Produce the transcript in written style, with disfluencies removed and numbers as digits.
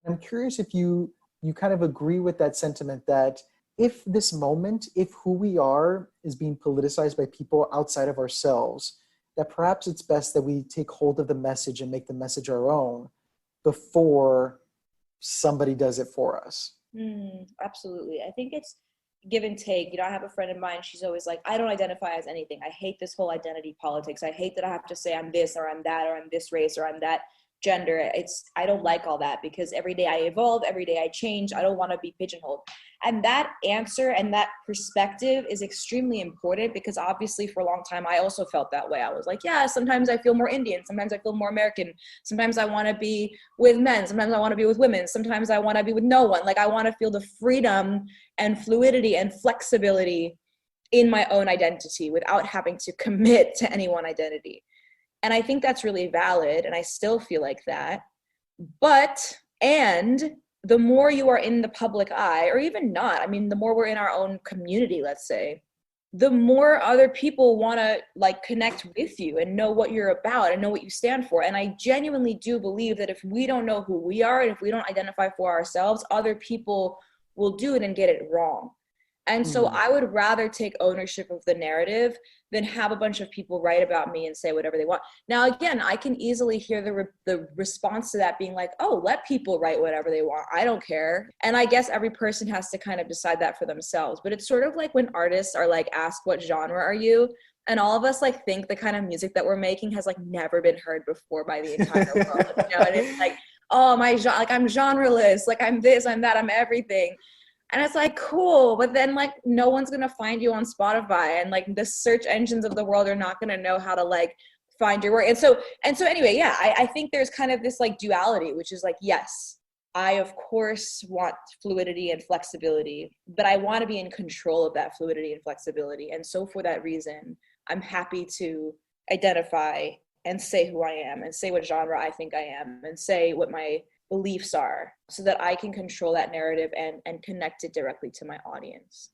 I'm curious if you kind of agree with that sentiment that if who we are is being politicized by people outside of ourselves, that perhaps it's best that we take hold of the message and make the message our own before somebody does it for us. Absolutely. I think it's give and take. I have a friend of mine, she's always like, I don't identify as anything. I hate this whole identity politics. I hate that I have to say I'm this or I'm that or I'm this race or I'm that gender. I don't like all that because every day I evolve, every day I change. I don't want to be pigeonholed. And that answer and that perspective is extremely important because obviously for a long time I also felt that way. I was like, yeah, sometimes I feel more Indian, sometimes I feel more American, sometimes I want to be with men, sometimes I want to be with women, sometimes I want to be with no one. Like I want to feel the freedom and fluidity and flexibility in my own identity without having to commit to any one identity. And I think that's really valid, and I still feel like that. And the more you are in the public eye, or even not, I mean, the more we're in our own community, let's say, the more other people want to like connect with you and know what you're about and know what you stand for. And I genuinely do believe that if we don't know who we are and if we don't identify for ourselves, other people will do it and get it wrong. And so I would rather take ownership of the narrative than have a bunch of people write about me and say whatever they want. Now, again, I can easily hear the response to that being like, oh, let people write whatever they want. I don't care. And I guess every person has to kind of decide that for themselves. But it's sort of like when artists are like asked, what genre are you? And all of us like think the kind of music that we're making has like never been heard before by the entire world. And it's like, oh, like I'm genreless, like I'm this, I'm that, I'm everything. And it's like, cool, but then like no one's gonna find you on Spotify, and like the search engines of the world are not gonna know how to like find your work. And so anyway, yeah, I think there's kind of this like duality, which is like, yes, I of course want fluidity and flexibility, but I want to be in control of that fluidity and flexibility. And so for that reason, I'm happy to identify and say who I am and say what genre I think I am and say what my beliefs are so that I can control that narrative and connect it directly to my audience.